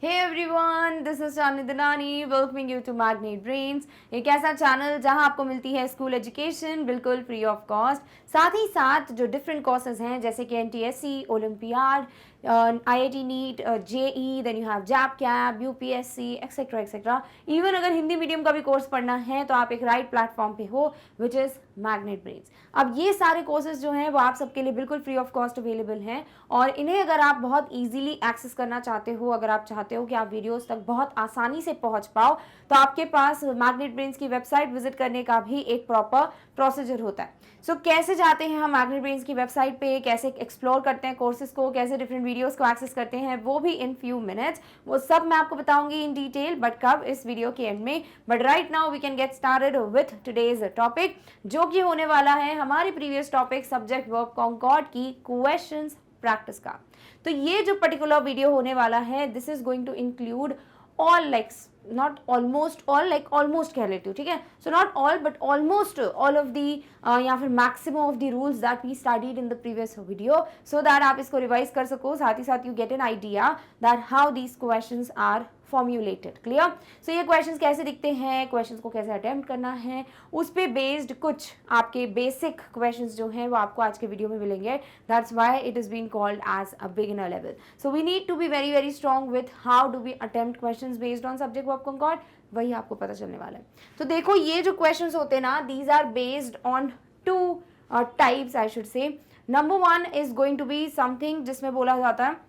Hey everyone, this is Chanidani welcoming you to Magnet Brains, एक ऐसा channel जहां आपको मिलती है स्कूल एजुकेशन बिल्कुल फ्री ऑफ कॉस्ट, साथ ही साथ जो डिफरेंट कोर्सेज हैं जैसे कि NTSC, Olympiad, IIT NEET, JEE, then you have जैप कैप, यूपीएससी एक्सेट्रा एक्सेट्रा। इवन अगर हिंदी मीडियम का भी कोर्स पढ़ना है तो आप एक राइट प्लेटफॉर्म पे हो, विच इज़ मैग्नेट ब्रेन्स। अब ये सारे कोर्सेज जो हैं वो आप सबके लिए बिल्कुल फ्री ऑफ कॉस्ट अवेलेबल हैं और इन्हें अगर आप बहुत इजीली एक्सेस करना चाहते हो, अगर आप चाहते हो कि आप वीडियोस तक बहुत आसानी से पहुंच पाओ, तो आपके पास मैग्नेट ब्रेन्स की वेबसाइट विजिट करने का भी एक प्रॉपर प्रोसीजर होता है। सो कैसे जाते हैं हम मैग्नेट ब्रेन्स की वेबसाइट पे, कैसे एक्सप्लोर करते हैं कोर्सेज को, कैसे डिफरेंट वीडियोस को एक्सेस करते हैं, वो भी इन फ्यू मिनट्स, वो सब मैं आपको बताऊंगी इन डिटेल, बट कब, इस वीडियो के एंड में। But right now we can get started with today's topic, जो कि होने वाला है हमारी previous topic subject verb concord की क्वेश्चंस प्रैक्टिस का। तो ये जो पर्टिकुलर वीडियो होने वाला है, this is going to include all, like not almost all, like almost कह लेती हूँ, ठीक है। So not all but almost all of the या फिर maximum of the rules that we studied in the previous video, so that आप इसको revise कर सको, साथ ही साथ you get an idea that how these questions are formulated. Clear? So ये क्वेश्चंस कैसे दिखते हैं, क्वेश्चंस को कैसे अटेम्प्ट करना है, उस पे बेस्ड कुछ आपके बेसिक क्वेश्चंस जो हैं वो आपको आज के वीडियो में मिलेंगे। That's why it is been called as a beginner level. So we need to be very very strong with how do we attempt questions based on subject verb concord, वही आपको पता चलने वाला है। तो देखो, ये जो क्वेश्चंस होते हैं ना, these are based on two types I should say. Number one is going to be something जिसमें बोला जाता है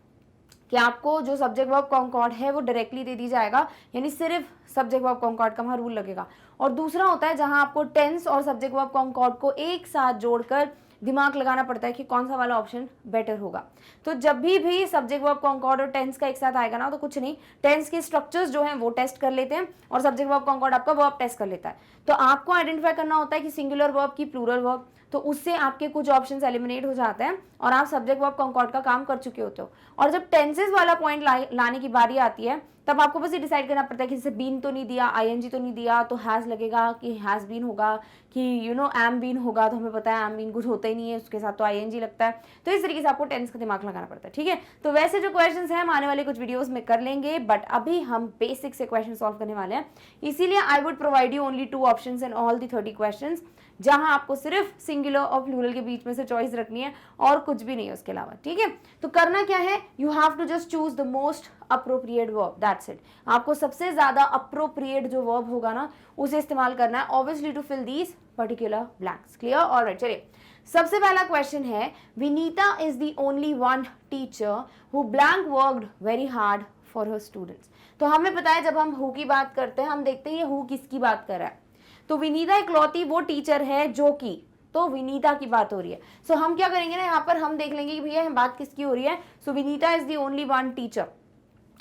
कि आपको जो सब्जेक्ट वर्ब कॉन्कॉर्ड है वो डायरेक्टली दे दी जाएगा, यानी सिर्फ सब्जेक्ट वर्ब कॉन्कॉर्ड का वहाँ रूल लगेगा। और दूसरा होता है जहां आपको टेंस और सब्जेक्ट वर्ब कॉन्कॉर्ड को एक साथ जोड़कर दिमाग लगाना पड़ता है कि कौन सा वाला ऑप्शन बेटर होगा। तो जब भी सब्जेक्ट वर्ब कॉन्कॉर्ड और टेंस का एक साथ आएगा ना, तो कुछ नहीं, टेंस के स्ट्रक्चर्स जो हैं वो टेस्ट कर लेते हैं और सब्जेक्ट वर्ब कॉन्कॉर्ड आपका वर्ब टेस्ट कर लेता है। तो आपको आइडेंटिफाई करना होता है कि सिंगुलर वर्ब की प्लूरल वर्ब, तो उससे आपके कुछ ऑप्शंस एलिमिनेट हो जाते हैं और आप सब्जेक्ट वर्ब कॉन्कॉर्ड का काम कर चुके होते हो। और जब टेंसेस वाला पॉइंट लाने की बारी आती है, तब आपको बस ये डिसाइड करना पड़ता है कि जैसे बीन तो नहीं दिया, आईएनजी तो नहीं दिया, तो हैज लगेगा कि हैज बीन होगा, कि यू नो एम बीन होगा, तो हमें पता है एम बीन कुछ होता ही नहीं है, उसके साथ तो आईएनजी लगता है। तो इस तरीके से आपको टेंस का दिमाग लगाना पड़ता है, ठीक है। तो वैसे जो क्वेश्चंस हैं हम आने वाले कुछ वीडियोस में कर लेंगे, बट अभी हम बेसिक से क्वेश्चन सॉल्व करने वाले हैं। इसीलिए I would provide you only 2 options in all the 30 questions, जहां आपको सिर्फ सिंगुलर और प्लूरल के बीच में से चॉइस रखनी है और कुछ भी नहीं है उसके अलावा, ठीक है। तो करना क्या है, you have to just choose the most appropriate verb, that's it. आपको सबसे ज्यादा अप्रोप्रिएट जो वर्ब होगा ना, उसे इस्तेमाल करना है, obviously to fill these particular blanks. Clear? Alright, चलिए सबसे पहला क्वेश्चन है, Vinita is the only one teacher who blank worked very hard for her students. तो हमें पता है जब हम हु की बात करते हैं, हम देखते हैं ये हु किसकी बात कर रहा है। तो विनीता इकलौती वो टीचर है जो कि, तो विनीता की बात हो रही है। सो हम क्या करेंगे ना, यहाँ पर हम देख लेंगे कि भैया बात किसकी हो रही है। So Vinita is the only one teacher.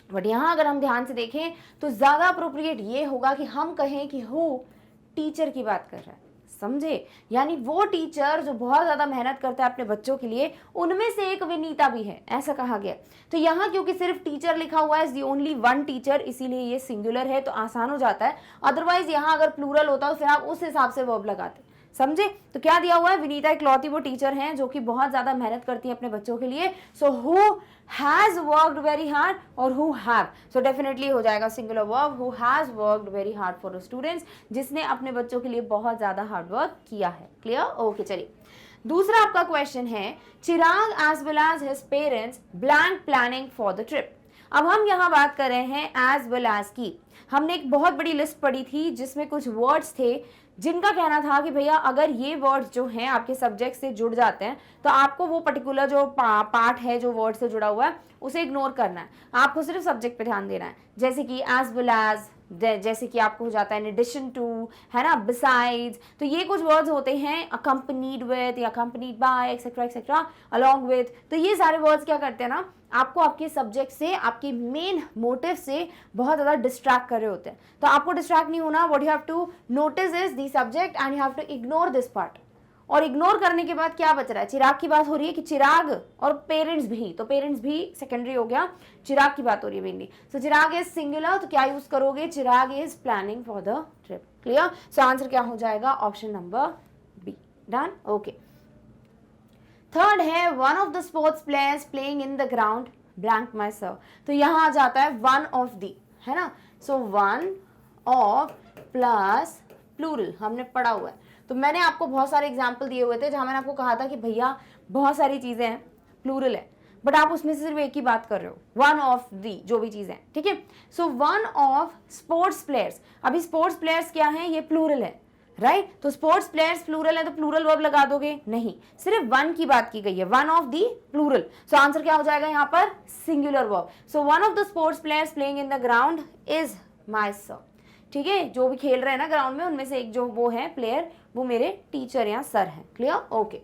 But यहाँ अगर हम ध्यान से देखें तो ज्यादा अप्रोप्रिएट ये होगा कि हम कहें कि हु टीचर की बात कर रहा है, समझे। यानी वो टीचर जो बहुत ज्यादा मेहनत करता है अपने बच्चों के लिए, उनमें से एक विनीता भी है, ऐसा कहा गया। तो यहाँ क्योंकि सिर्फ टीचर लिखा हुआ है, is the only one teacher, इसीलिए ये सिंगुलर है, तो आसान हो जाता है। अदरवाइज यहाँ अगर प्लूरल होता तो फिर आप उस हिसाब से वर्ब लगाते, समझे। तो क्या दिया हुआ है, विनीता इकलौती वो टीचर हैं जो कि बहुत ज्यादा मेहनत करती है अपने बच्चों के लिए। So who has worked very hard और हु हैव, सो डेफिनेटली हो जाएगा singular verb, who has worked very hard for students, जिसने अपने बच्चों के लिए बहुत ज्यादा हार्ड वर्क किया है। क्लियर? ओके, चलिए दूसरा आपका क्वेश्चन है, Chirag as well as his parents blank planning for the trip. अब हम यहाँ बात कर रहे हैं एज वेल एज की। हमने एक बहुत बड़ी लिस्ट पढ़ी थी जिसमें कुछ वर्ड्स थे जिनका कहना था कि भैया अगर ये वर्ड्स जो हैं आपके सब्जेक्ट से जुड़ जाते हैं तो आपको वो पर्टिकुलर जो पार्ट है जो वर्ड से जुड़ा हुआ है उसे इग्नोर करना है, आपको सिर्फ सब्जेक्ट पे ध्यान देना है। जैसे कि एज वेल एज, जैसे कि आपको हो जाता है इन एडिशन टू, है ना, बिसाइड्स। तो ये कुछ वर्ड्स होते हैं, अकम्पनीड विद या accompanied by etcetera etcetera, along with. तो ये सारे वर्ड्स क्या करते हैं ना, आपको आपके सब्जेक्ट से, आपके मेन मोटिव से बहुत ज़्यादा डिस्ट्रैक्ट कर रहे होते हैं। तो आपको डिस्ट्रैक्ट नहीं होना, what you have to notice is the subject and you have to ignore this part. और इग्नोर करने के बाद क्या बच रहा है, चिराग की बात हो रही है कि चिराग और पेरेंट्स भी, तो पेरेंट्स भी सेकेंडरी हो गया, चिराग की बात हो रही है mainly. So Chirag is singular, तो क्या यूज करोगे, Chirag is planning for the trip. Clear? So answer क्या हो जाएगा, option number B. Done? Okay. Third है, one of the sports players playing in the ground blank my sir, तो यहाँ आ जाता है वन ऑफ दी, है ना। So one of plus plural हमने पढ़ा हुआ है। तो मैंने आपको बहुत सारे एग्जाम्पल दिए हुए थे जहां मैंने आपको कहा था कि भैया बहुत सारी चीजें हैं, प्लूरल है, बट आप उसमें से सिर्फ एक ही बात कर रहे हो, वन ऑफ दी जो भी चीजें, ठीक है। सो वन ऑफ स्पोर्ट्स प्लेयर्स, अभी स्पोर्ट्स प्लेयर्स क्या है, ये प्लूरल है, राइट। तो स्पोर्ट्स प्लेयर्स प्लूरल है तो प्लूरल वर्ब लगा दोगे, नहीं, सिर्फ वन की बात की गई है, one of the plural. So answer क्या हो जाएगा यहाँ पर, singular verb. So one of the sports players playing in the ground is my sir, ठीक है। जो भी खेल रहे हैं ना ग्राउंड में, उनमें से एक जो वो है प्लेयर, वो मेरे टीचर या सर हैं। Clear, okay.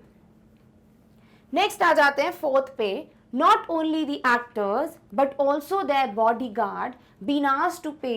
नेक्स्ट आ जाते हैं फोर्थ पे, not only the actors but also their body guard been asked to pay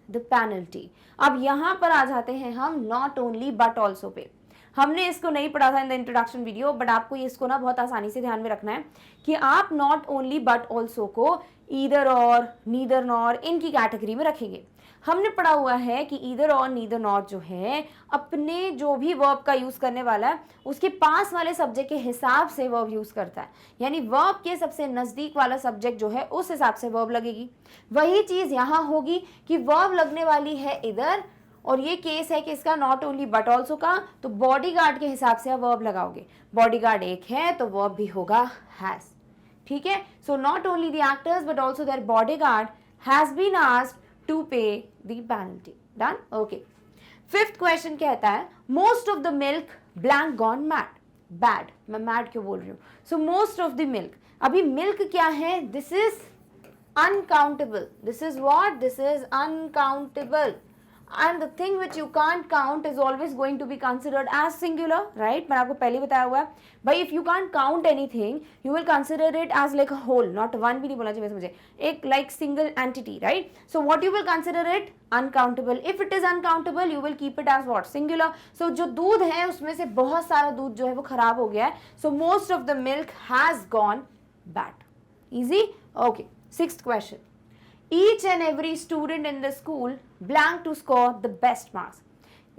the penalty. अब यहां पर आ जाते हैं हम नॉट ओनली बट ऑल्सो पे। हमने इसको नहीं पढ़ा था in the introduction video, but आपको इसको ना बहुत आसानी से ध्यान में रखना है कि आप नॉट ओनली बट ऑल्सो को ईदर और, नीदर नॉर, इनकी कैटेगरी में रखेंगे। हमने पढ़ा हुआ है कि ईदर और नीदर नॉट जो है अपने जो भी वर्ब का यूज करने वाला है उसके पास वाले सब्जेक्ट के हिसाब से वर्ब यूज करता है, यानी वर्ब के सबसे नजदीक वाला सब्जेक्ट जो है उस हिसाब से वर्ब लगेगी। वही चीज यहां होगी कि वर्ब लगने वाली है इधर, और ये केस है कि इसका नॉट ओनली बट ऑल्सो का, तो बॉडी गार्ड के हिसाब से आप वर्ब लगाओगे। बॉडी गार्ड एक है तो वर्ब भी होगा हैज, ठीक है। So not only the actors but also their body guard has been asked to pay the penalty. Done? Okay. Fifth question कहता है most of the milk blank gone mad. Bad. मैं mad क्यों बोल रही हूँ? So most of the milk. अभी milk क्या है? This is uncountable. This is what? This is uncountable. And the thing which you can't count is always going to be considered as singular, right? मैंने आपको पहले बताया हुआ है भाई, if you can't count anything, you will consider it as like a whole, not one भी नहीं बोलना चाहिए मुझे, एक like single entity, right? So what you will consider it? Uncountable. If it is uncountable, you will keep it as what? Singular. So जो दूध है उसमें से बहुत सारा दूध जो है वो खराब हो गया है. So most of the milk has gone bad. Easy? Okay. Sixth question. Each and every student in the school blank to score the best marks.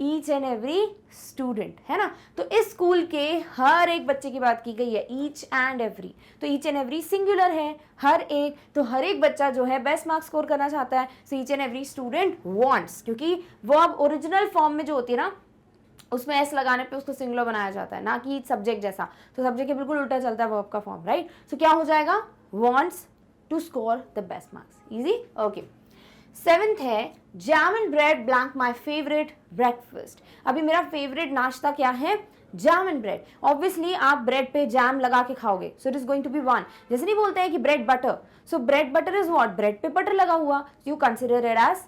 Each and every student, है ना. तो इस स्कूल के हर एक बच्चे की बात की गई है, each and every. तो each and every singular है, हर एक, तो हर एक बच्चा जो है बेस्ट मार्क्स स्कोर करना चाहता है. So each and every student wants, क्योंकि वर्ब ओरिजिनल फॉर्म में जो होती है ना उसमें एस लगाने पे उसको सिंगुलर बनाया जाता है, ना कि सब्जेक्ट जैसा. तो सब्जेक्ट के बिल्कुल उल्टा चलता है वर्ब का फॉर्म, राइट. सो क्या हो जाएगा, wants to score the best marks. Easy? Okay. Seventh है jam and bread blank my favourite breakfast. अभी मेरा फेवरेट नाश्ता क्या है, जैम एंड ब्रेड. ऑब्वियसली आप ब्रेड पे जैम लगा के खाओगे, so it is going to be one. जैसे नहीं बोलते हैं कि bread butter, so bread butter is what, bread पे बटर लगा हुआ, you consider it as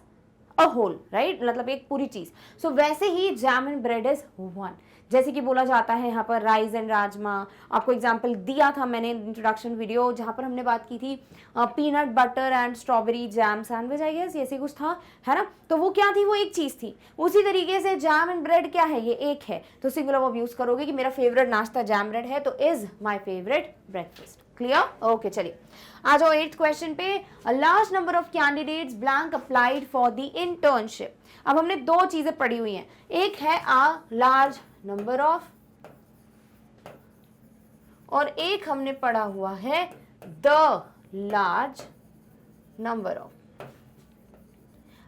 a whole, right, मतलब एक पूरी चीज. सो वैसे ही jam and bread is one. जैसे कि बोला जाता है यहाँ पर राइस एंड राजमा. आपको एग्जांपल दिया था मैंने इंट्रोडक्शन वीडियो जहाँ पर हमने बात की थी peanut butter and strawberry jam sandwich, I guess ऐसे कुछ था, है ना. तो वो क्या थी, वो एक चीज थी. उसी तरीके से जैम एंड ब्रेड क्या है, ये एक है. तो सिंगुलर वर्ब यूज करोगे कि मेरा फेवरेट नाश्ता जैम ब्रेड है, तो is my favourite breakfast. Clear? Okay, चलिए आ जाओ 8th क्वेश्चन पे. अ large number of candidates blank applied for the internship. अब हमने दो चीजें पढ़ी हुई हैं, एक है अ लार्ज नंबर ऑफ, और एक हमने पढ़ा हुआ है द लार्ज नंबर ऑफ.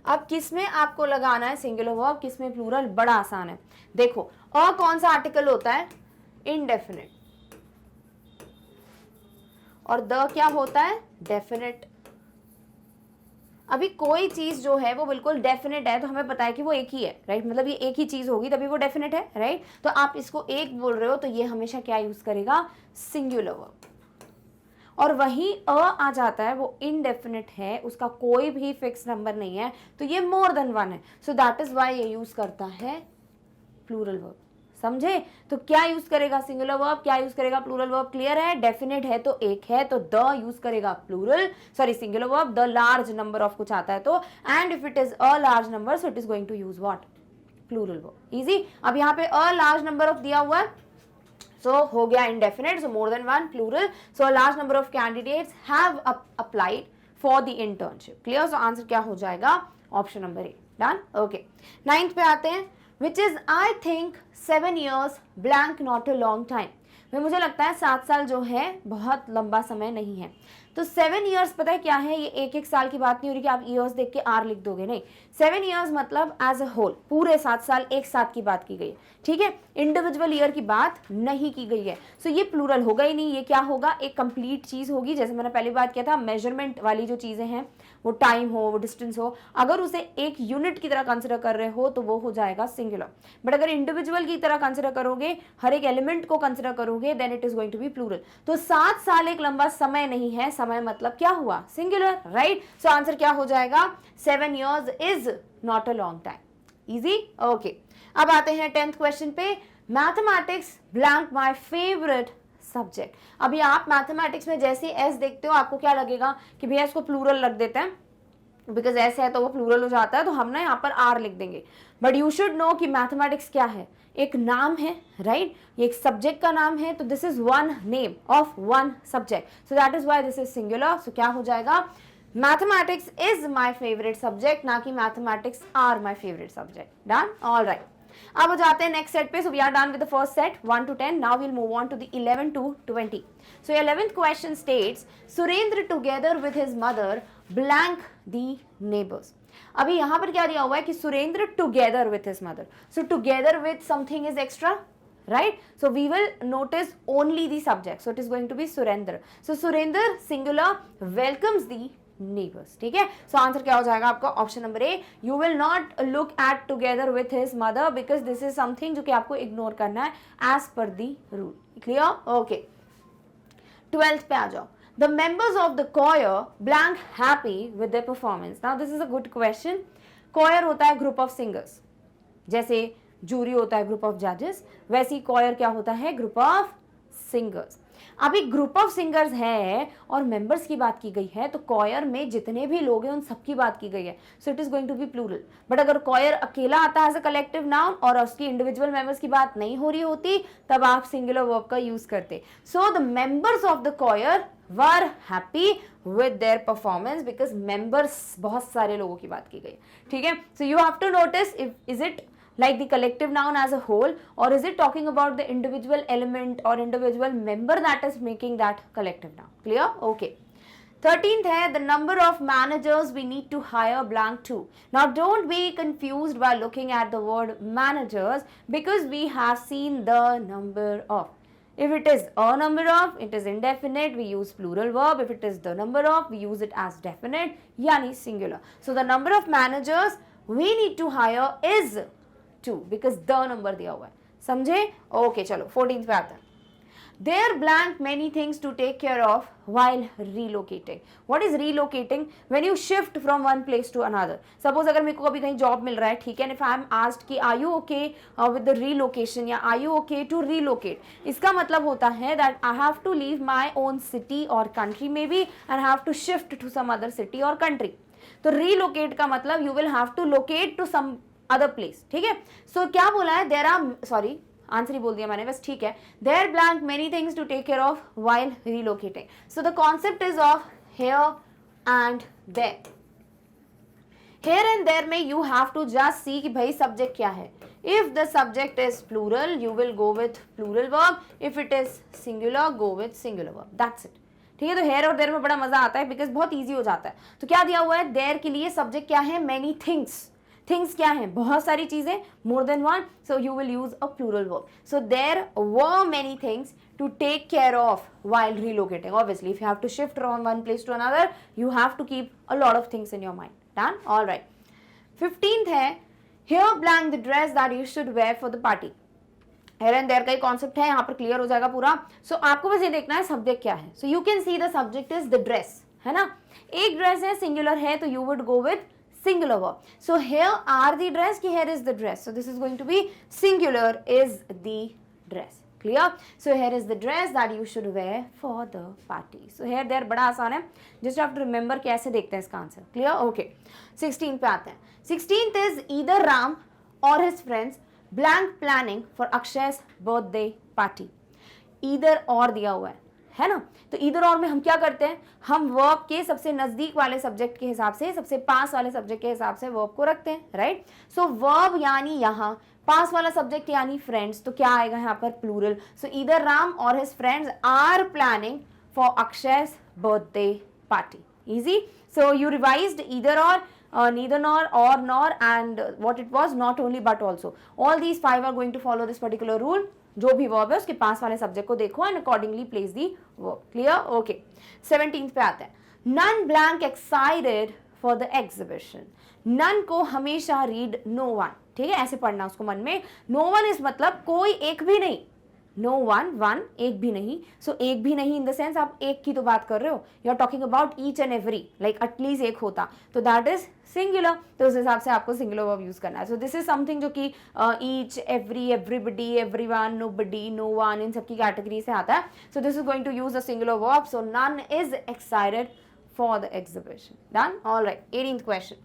अब किसमें आपको लगाना है सिंगुलर वर्ब, किसमें प्लूरल, बड़ा आसान है. देखो अ कौन सा आर्टिकल होता है, इनडेफिनिट, और द क्या होता है, डेफिनेट. अभी कोई चीज जो है वो बिल्कुल डेफिनेट है तो हमें पता है कि वो एक ही है, राइट, मतलब ये एक ही चीज होगी तभी वो डेफिनेट है, राइट. तो आप इसको एक बोल रहे हो तो ये हमेशा क्या यूज करेगा, सिंगुलर वर्ब. और वहीं अ आ जाता है, वो इनडेफिनेट है, उसका कोई भी फिक्स नंबर नहीं है, तो ये मोर देन वन है. सो दैट इज व्हाई ये यूज करता है प्लूरल वर्ब. समझे? तो क्या यूज करेगा, सिंगुलर वर्ब, क्या यूज करेगा, प्लूरल वर्ब. क्लियर है? डेफिनेट है तो एक है तो द यूज करेगा plural, sorry singular verb. The large number of कुछ आता है तो, and if it is a large number so it is going to use what, plural verb. Easy. अब यहाँ पे अ लार्ज नंबर ऑफ दिया हुआ है, सो हो गया indefinite, so more than one, plural. So a large number of candidates have applied for the internship. Clear? So answer क्या हो जाएगा, option number A. Done. Okay, 9th पे आते हैं. Which is I think 7 years blank not a long time. मुझे लगता है 7 साल जो है बहुत लंबा समय नहीं है. तो 7 ईयर्स पता है क्या है, ये एक एक साल की बात नहीं हो रही कि आप ईयर्स देख के आर लिख दोगे, नहीं, 7 ईयर्स मतलब एज अ होल, पूरे 7 साल एक साथ की बात की गई है, ठीक है, इंडिविजुअल ईयर की बात नहीं की गई है। सो ये प्लूरल होगा ही नहीं, ये क्या होगा, एक कंप्लीट चीज होगी। जैसे मैंने पहली बात किया था, मेजरमेंट वाली जो चीजें हैं, वो टाइम हो, वो डिस्टेंस हो, अगर उसे एक यूनिट की तरह कंसिडर कर रहे हो तो वो हो जाएगा सिंगुलर, बट अगर इंडिविजुअल की तरह कंसिडर करोगे, हर एक एलिमेंट को कंसिडर करोगे, then it is going to be plural. तो 7 साल एक लंबा समय नहीं है, समय मतलब क्या हुआ, सिंगुलर, राइट। सो आंसर क्या हो जाएगा, 7 years is not a long time. Easy, okay. अब आते हैं 10th क्वेश्चन पे, mathematics blank my favourite subject. अभी आप मैथमेटिक्स में जैसे एस देखते हो, आपको क्या लगेगा कि भैया इसको प्लूरल रख देते हैं, बिकॉज ऐसे है तो वो प्लूरल हो जाता है, तो हम ना यहाँ पर आर लिख देंगे। बट यू शुड नो कि मैथमेटिक्स क्या है, एक नाम है, राइट, ये एक सब्जेक्ट का नाम है, तो this is one name of one subject, so that is why this is singular. So क्या हो जाएगा, mathematics is my favourite subject, ना कि mathematics are my favourite subject. Done, all right. अब हो जाते हैं नेक्स्ट सेट पे। So we are done with the first set 1 to 10. Now we'll move on to the 11 to 20. So 11th question states, Surendra together with his mother blank the neighbours. अभी यहां पर क्या दिया हुआ है कि Surendra together with his mother, so together with something is extra, right? So we will notice only the subject, so it is going to be Surendra. So Surendra singular welcomes the neighbors, ठीक है। So answer क्या हो जाएगा आपका, option number A. You will not look at together with his mother because this is something जो कि आपको ignore करना है as per the rule, clear? Okay. 12th पे आ जाओ, the members of the choir blank happy with their performance. Now this is a good question. choir होता है group of singers, जैसे जूरी होता है ग्रुप ऑफ जजेस, वैसी कॉयर क्या होता है, ग्रुप ऑफ सिंगर्स। अभी ग्रुप ऑफ सिंगर्स है और मेंबर्स की बात की गई है, तो कॉयर में जितने भी लोग हैं उन सबकी बात की गई है, so it is going to be plural. But अगर कॉयर अकेला आता है एज अ कलेक्टिव नाउन और उसकी इंडिविजुअल मेंबर्स की बात नहीं हो रही होती, तब आप सिंगुलर वर्ब का यूज करते। So the members of the coir were happy with their performance because members बहुत सारे लोगों की बात की गई, ठीक है। so you have to notice if is it like the collective noun as a whole or is it talking about the individual element or individual member that is making that collective noun, clear? Okay. 13th है, the number of managers we need to hire blank to. Now don't be confused by looking at the word managers because we have seen the number of. If it is a number of, it is indefinite, we use plural verb. If it is the number of, we use it as definite, yani singular. So the number of managers we need to hire is 2 because the number दिया हुआ है, समझे? Okay, चलो 14th पे आता है। There blank many things to take care of while relocating. What is relocating? When you shift from one place to another. Suppose अगर मेरे को अभी कहीं जॉब मिल रहा है, ठीक है, and if I am asked कि are you okay with the relocation या are you okay to relocate, इसका मतलब होता है that I have to leave my own city or country maybe and have to shift to some other city or country. तो relocate का मतलब you will have to locate to some other place, ठीक है। So क्या बोला है, there are, sorry answer ही बोल दिया मैंने, बस ठीक है। There blank many things to take care of while relocating. So the concept is of here and there. Here and there में you have to just see कि भाई सब्जेक्ट क्या है। If the subject is plural you will go with plural verb, if it is singular go with singular verb, that's it, ठीक है। तो hair और there में बड़ा मजा आता है बिकॉज बहुत ईजी हो जाता है। तो क्या दिया हुआ है, देयर के लिए सब्जेक्ट क्या है, मेनी थिंग्स। थिंग्स क्या है, बहुत सारी चीजें, more than one, so you will use a plural verb. So there were many things to take care of while relocating. Obviously if you have to shift from one place to another you have to keep a lot of things in your mind. Done? All right. 15th है, here blank the dress that you should wear for the party. Here and there का ही concept है, यहाँ पर clear हो जाएगा पूरा। सो आपको बस ये देखना है सब्जेक्ट क्या है। So you can see the subject is the dress, है ना, एक ड्रेस है, सिंगुलर है, तो you would go with singular verb. So here are the dress कि here is the dress. So this is going to be singular is the dress. Clear? So here is the dress that you should wear for the party. So here there बड़ा आसान है, just have to remember कैसे देखते हैं इसका answer. Clear? Okay. 16 पे आते हैं। 16th is either Ram or his friends blank planning for Akshay's birthday party. Either or दिया हुआ है ना। तो इधर और में हम क्या करते हैं, हम वर्ब के सबसे नजदीक वाले सब्जेक्ट के हिसाब से, सबसे पास वाले सब्जेक्ट के हिसाब से वर्ब को रखते हैं, राइट। सो वर्ब यानी यहाँ पास वाला सब्जेक्ट यानी फ्रेंड्स, तो क्या आएगा यहाँ पर, प्लूरल। सो इधर राम और his friends are planning for Akshay's birthday party. Easy. So you revised either or, neither nor, or nor, and what it was, not only but also. All these 5 are going to follow this particular rule. जो भी verb है उसके पास वाले subject को देखो and accordingly place the verb. Clear? Okay. 17th पे आते हैं. None blank excited for the exhibition. None को हमेशा रीड नो वन. ठीक है, ऐसे पढ़ना उसको मन में. नो वन इज मतलब कोई एक भी नहीं. नो वन, वन, एक भी नहीं. सो एक भी नहीं इन द सेंस आप एक की तो बात कर रहे हो. You are talking about each and every, like at least एक होता, तो दैट इज सिंगुलर. तो उस हिसाब से आपको सिंगुलर वर्ब यूज करना है. सो दिस इज समथिंग जो कि each, every, everybody, everyone, nobody, no one, इन सबकी कैटेगरी से आता है. So this is going to use a singular verb. So none is excited for the exhibition. Done? Alright. 18th question.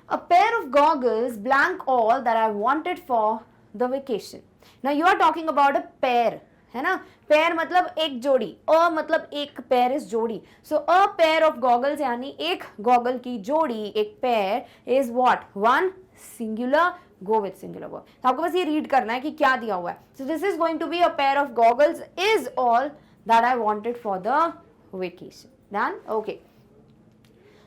A pair of goggles, blank all, that I wanted for the vacation. Now you are talking about a pair, है ना. Pair मतलब एक जोड़ी, अ मतलब एक pair is जोड़ी. सो अ pair of goggles यानी एक गॉगल की जोड़ी, एक pair is what? One, singular. Go with singular verb. तो आपको बस ये रीड करना है कि क्या दिया हुआ है. So this is going to be a pair of goggles is all that I wanted for the vacation. Done? Okay.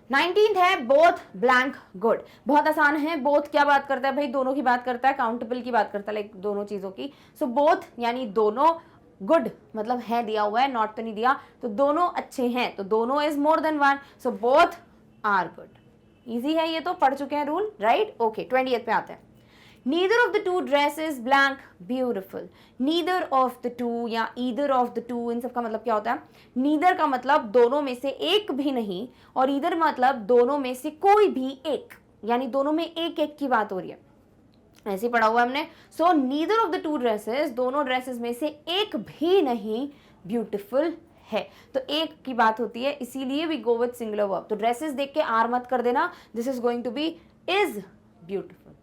19th है बोथ ब्लैंक गुड. बहुत आसान है. बोथ क्या बात करता है भाई? दोनों की बात करता है. काउंटेबल की बात करता है, लाइक दोनों चीजों की. सो बोथ यानी दोनों. गुड मतलब है दिया हुआ है, नॉट तो नहीं दिया. तो दोनों अच्छे हैं, तो दोनों is more than one. So both are good. Easy है, ये तो पढ़ चुके हैं रूल, राइट? ओके. 20th पे आते हैं. Neither of the two dresses blank beautiful. Neither of the two या either of the two, इन सब का मतलब क्या होता है? Neither का मतलब दोनों में से एक भी नहीं, और either मतलब दोनों में से कोई भी एक, यानी दोनों में एक एक की बात हो रही है. ऐसे ही पढ़ा हुआ हमने. So neither of the two dresses, दोनों ड्रेसेस में से एक भी नहीं ब्यूटिफुल है. तो एक की बात होती है, इसीलिए we go with singular verb. तो ड्रेसेस देख के आर मत कर देना. This is going to be is beautiful.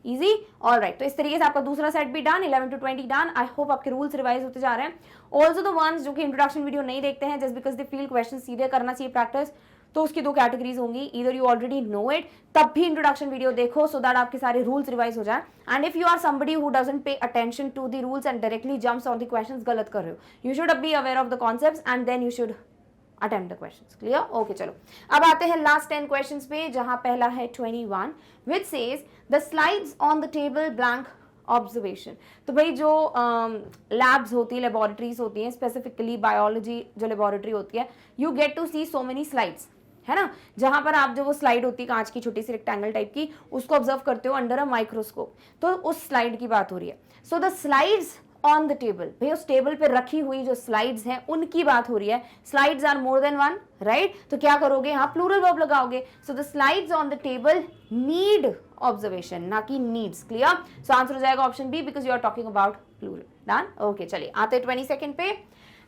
Easy. All right. तो इस तरीके से आपका दूसरा सेट भी done. 11 to 20 done. I hope आपके रूल्स रिवाइज होते जा रहे हैं. ऑल्सो द वंस जो कि इंट्रोडक्शन वीडियो नहीं देखते हैं, just because they feel question सीधे करना चाहिए प्रैक्टिस, तो उसकी 2 कैटेगरीज होंगी. इधर यू ऑलरेडी नो इट, तब भी इंट्रोडक्शन वीडियो देखो सो दैट आपके सारे रूल्स रिवाइज हो जाए. And if you are somebody who doesn't pay attention to the rules and directly jumps on the questions, गलत कर रहे हो. You should be aware of the concepts and then you should attempt the questions. Clear? Okay, चलो अब आते हैं last 10 questions पे, जहां पहला है 21 which says the slides on the table blank observation. तो भाई जो लैब्स होती है, लेबोरेटरीज होती हैं, स्पेसिफिकली बायोलॉजी जो लेबोरेटरी होती है, you get to see so many slides, है ना, जहां पर आप जो वो स्लाइड होती है कांच की छोटी सी रेक्टेंगल टाइप की, उसको ऑब्जर्व करते हो अंडर अ माइक्रोस्कोप. तो उस स्लाइड की बात हो रही है. सो the slides on the table, भाई उस टेबल पे रखी हुई जो स्लाइड्स हैं उनकी बात हो रही है. Slides are more than one, right. तो क्या करोगे यहाँ? प्लूरल वर्ब लगाओगे. So the slides on the table need observation, ना कि नीड्स. क्लियर? सो आंसर हो जाएगा option B, because you are talking about plural. Done? Okay, चलिए आते 22nd पे.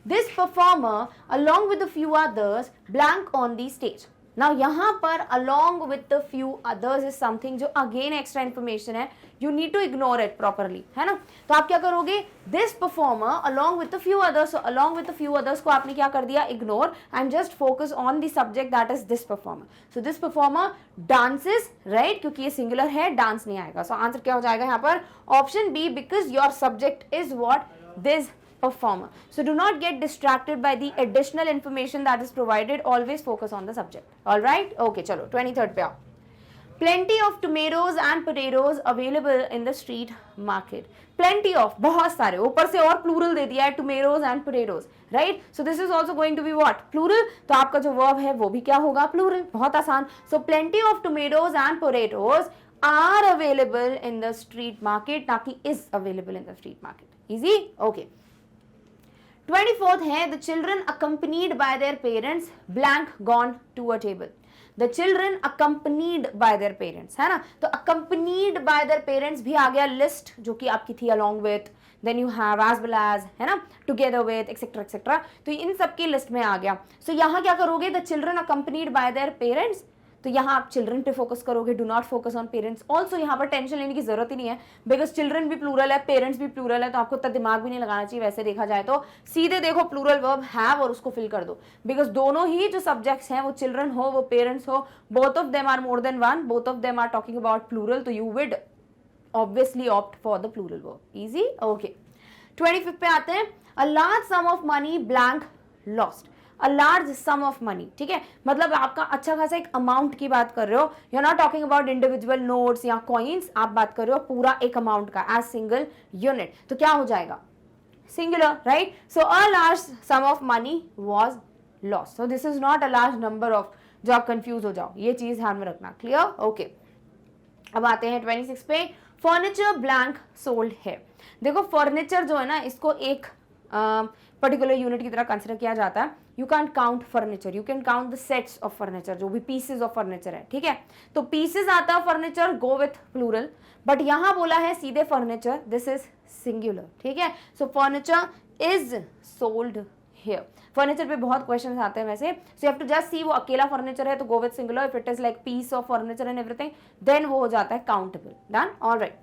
This performer along with the few others blank on the stage. Now यहाँ पर along with the few others is something जो again extra information है, you need to ignore it properly, है ना. तो आप क्या करोगे? This performer along with the few others, so along with the few others को आपने क्या कर दिया? Ignore and just focus on the subject that is this performer. So this performer dances, right? क्योंकि ये singular है, dance नहीं आएगा. So आंसर क्या हो जाएगा यहाँ पर? Option B, because your subject is what? This performer. So do not get distracted by the additional information that is provided. Always focus on the subject. All right? Okay, चलो 23rd पे आओ. Plenty of tomatoes and potatoes available in the street market. Plenty of, बहुत सारे, ऊपर से और plural दे दिया है, tomatoes and potatoes, right? So this is also going to be what? Plural. तो आपका जो verb है वो भी क्या होगा? Plural. बहुत आसान. So plenty of tomatoes and potatoes are available in the street market, ना कि is available in the street market. Easy? Okay. 24th है the children accompanied by their parents blank gone to a table. The children accompanied by their parents, है ना. तो accompanied by their parents भी आ गया list जो कि आपकी थी along with, then you have as well as, है ना, together with, etc etc. तो इन सब की लिस्ट में आ गया. So यहाँ क्या करोगे? The children accompanied by their parents. तो यहाँ आप चिल्ड्रन पे फोकस करोगे, do not focus on parents. Also यहाँ पर टेंशन लेने की जरूरत ही नहीं है, बिकॉज चिल्ड्रन भी प्लूरल है, पेरेंट्स भी प्लूरल है, तो आपको इतना दिमाग भी नहीं लगाना चाहिए. वैसे देखा जाए तो सीधे देखो प्लूरल वर्ब हैव और उसको फिल कर दो, बिकॉज दोनों ही जो सब्जेक्ट्स हैं, वो चिल्ड्रन हो वो पेरेंट्स हो, both of them are more than one, both of them are talking about plural, तो you would obviously opt for the plural verb. Easy. Okay, 25th पे आते हैं. A large sum of money blank lost. A large sum of money, ठीक है, मतलब आपका अच्छा खासा एक अमाउंट की बात कर रहे हो, you are not talking about individual notes या कॉइन्स, आप बात कर रहे हो पूरा एक अमाउंट का एज सिंगल यूनिट, तो क्या हो जाएगा, singular, right? So a large sum of money was lost. So this is not a large number of, जो आप कंफ्यूज हो जाओ, ये चीज ध्यान में रखना, क्लियर, ओके। अब आते हैं 26 पे, फर्नीचर ब्लैंक सोल्ड है। देखो फर्नीचर जो है ना, इसको एक पर्टिकुलर यूनिट की तरह कंसिडर किया जाता है। You can count furniture, you can count the sets of furniture, जो भी पीसेज ऑफ फर्नीचर है, ठीक है, तो पीसेज आता है furniture, go with plural, but यहां बोला है सीधे फर्नीचर, दिस इज सिंगुलर, ठीक है। So furniture is sold here. Furniture पे बहुत क्वेश्चन आते हैं वैसे, so you have to just see वो अकेला फर्नीचर है तो go with singular, if it is like piece of furniture and everything then वो हो जाता है काउंटेबल, डन, ऑलराइट।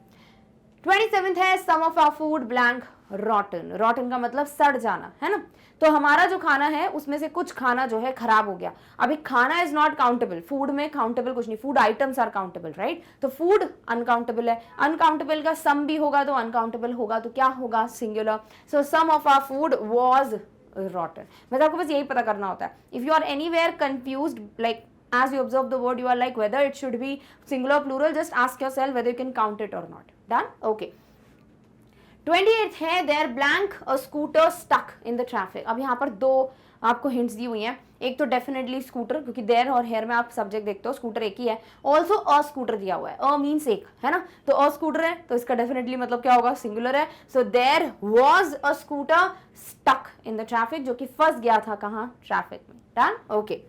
27th है, some of our food blank rotten. Rotten का मतलब सड़ जाना, है ना, तो हमारा जो खाना है उसमें से कुछ खाना जो है खराब हो गया। अभी खाना इज नॉट काउंटेबल, फूड में काउंटेबल कुछ नहीं, food items are countable, right, तो फूड अनकाउंटेबल है, अनकाउंटेबल का सम भी होगा तो अनकाउंटेबल होगा, तो क्या होगा, singular. So some of our food was rotten. मतलब आपको बस यही पता करना होता है, if you are anywhere confused, like as you observe the word you are like whether it should be singular or plural, just ask yourself whether you can count it or not, done, okay। 28th है, there blank a scooter stuck in the traffic। अब यहाँ पर दो आपको hints दी हुई हैं, एक तो डेफिनेटली स्कूटर, क्योंकि देयर और हेयर में आप सब्जेक्ट देखते हो, स्कूटर एक ही है, ऑल्सो अ स्कूटर दिया हुआ है, अ मीन्स एक, है ना, तो अ स्कूटर है तो इसका डेफिनेटली मतलब क्या होगा, सिंगुलर है। So there was a scooter stuck in the traffic, जो कि फंस गया था कहाँ, ट्रैफिक में, done, okay.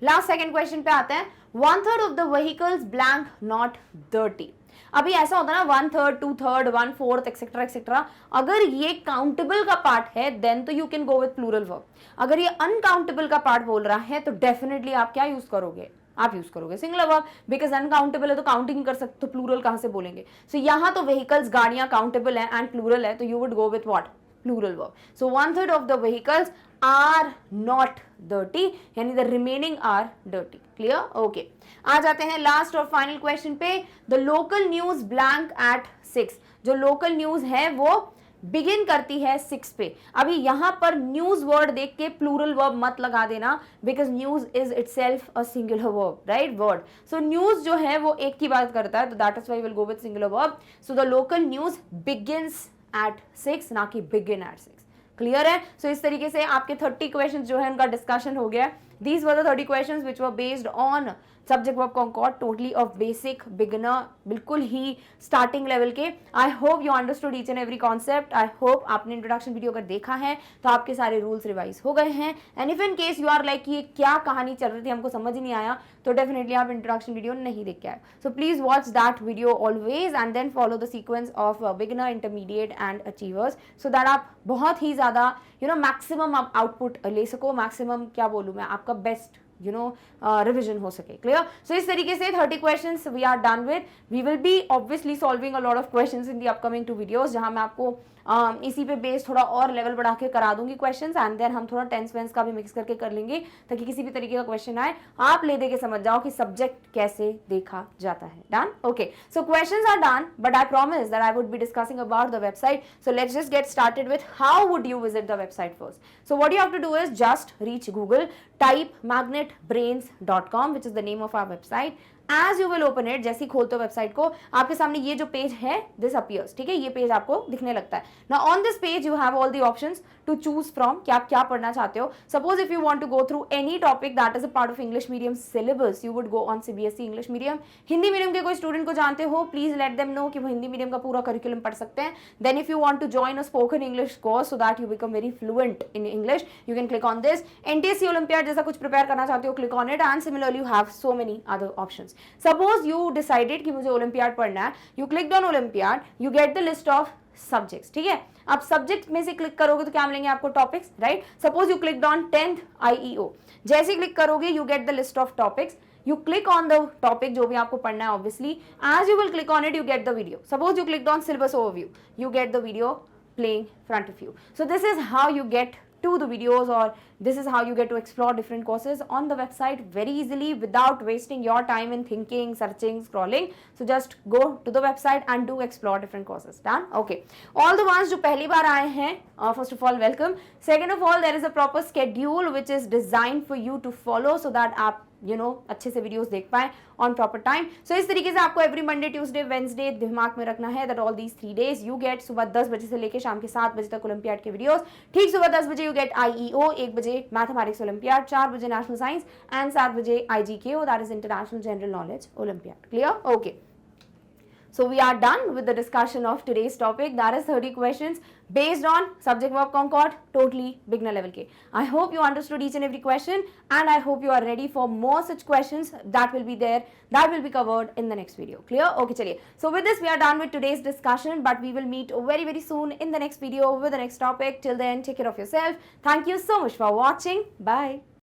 Last second question पे आते हैं, 1/3 of the vehicles blank not dirty. अभी ऐसा होता है ना 1/3, 2/3, 1/4 एक्सेट्रा एक्सेट्रा, अगर ये काउंटेबल का पार्ट है देन तो you can go with plural verb, अगर ये अनकाउंटेबल का पार्ट बोल रहा है तो डेफिनेटली आप क्या यूज करोगे, आप यूज करोगे सिंगुलर वर्ब, बिकॉज अनकाउंटेबल है तो काउंटिंग नहीं कर सकते, तो प्लूरल कहां से बोलेंगे। सो यहां तो व्हीकल्स गाड़ियां काउंटेबल है एंड प्लूरल है, तो you would go with what, plural verb. So 1/3 of the vehicles are not dirty, यानी the remaining are dirty, clear, okay. आ जाते हैं लास्ट और फाइनल क्वेश्चन पे, the local news blank at 6। जो लोकल न्यूज है वो बिगिन करती है 6 पे। अभी यहां पर न्यूज वर्ड देख के प्लूरल वर्ब मत लगा देना, because news is itself a singular verb, right, word. So news जो है वो एक की बात करता है, तो that is why will go with singular verb. So the local news begins at 6, ना कि बिगिन एट 6, क्लियर है। सो इस तरीके से आपके 30 क्वेश्चंस जो है उनका डिस्कशन हो गया। These were the 30 questions which were based on subject verb concord, totally of basic beginner, बिल्कुल ही starting level के। I hope you understood each and every concept. I hope आपने introduction video अगर देखा है तो आपके सारे rules revise हो गए हैं। And if in case you are like कि क्या कहानी चल रही थी हमको समझ ही नहीं आया, तो definitely आप introduction video नहीं देख के आए। So please watch that video always and then follow the sequence of beginner, intermediate and achievers, so that आप बहुत ही ज़्यादा maximum आप output ले सको, maximum क्या बोलूँ मैं, आपका बेस्ट रिविजन हो सके, क्लियर। सो इस तरीके से 30 questions we are done with. We will be obviously solving a lot of questions in the upcoming 2 videos, जहां मैं आपको इसी पे बेस थोड़ा और लेवल बढ़ा के करा दूंगी क्वेश्चंस, एंड देन हम थोड़ा टेंस वेंस का भी मिक्स करके कर लेंगे, ताकि किसी भी तरीके का क्वेश्चन आए आप ले दे के समझ जाओ कि सब्जेक्ट कैसे देखा जाता है, done, okay. So questions are done, but I promise that I would be discussing about the website. So let's just get started with how would you visit the website first. So what you have to do is just reach Google, type magnetbrains.com, which is the name of our website. As you will open it, जैसे ही खोलते हो website को, आपके सामने ये जो page है this appears, ठीक है, ये पेज आपको दिखने लगता है। Now on this page you have all the options to choose from कि आप क्या पढ़ना चाहते हो। Suppose if you want to go through any topic that is a part of English medium syllabus, you would go on CBSE English medium। Hindi medium के कोई student को जानते हो, प्लीज लेट देम नो कि वो हिंदी मीडियम का पूरा curriculum पढ़ सकते हैं। Then if you want to join a spoken English course so that you become very fluent in English, you can click on this। NTSC Olympiad जैसा कुछ prepare करना चाहते हो, click on it, and similarly you have so many other options। Suppose you decided कि मुझे olympiad पढ़ना है, you clicked on olympiad, you get the list of subjects, ठीक है। आप सब्जेक्ट में से क्लिक करोगे तो क्या मिलेंगे आपको, topics, right. Suppose you clicked on 10th IEO, जैसे ही क्लिक करोगे you get the list of topics, you click on the topic जो भी आपको पढ़ना है, obviously as you will click on it you get the video। Suppose you clicked on syllabus overview, you get the video playing front of you। So this is how you get to the videos, or this is how you get to explore different courses on the website very easily without wasting your time in thinking, searching, scrolling. So just go to the website and do explore different courses. Done? Okay. All the ones जो पहली बार आए हैं, first of all welcome. Second of all, there is a proper schedule which is designed for you to follow so that आप अच्छे से videos देख पाए on proper time. सो इस तरीके से आपको एवरी मंडे, ट्यूसडे, वेंसडे दिमाग में रखना है that all these 3 days you get सुबह 10 बजे से लेकर शाम के 7 बजे तक ओलंपियाड के वीडियोस. ठीक सुबह 10 बजे यू गेट IEO, 1 बजे मैथमेटिक्स ओलंपियाड, 4 बजे नेशनल साइंस एंड 7 बजे IGKO, that is international general knowledge olympiad. Clear? Okay. So we are done with the discussion of today's topic. That is 30 questions based on subject verb concord, totally beginner level ke. I hope you understood each and every question, and I hope you are ready for more such questions that will be there, that will be covered in the next video. Clear? Okay, chaliye. So with this we are done with today's discussion, but we will meet very very soon in the next video with the next topic. Till then, take care of yourself. Thank you so much for watching. Bye.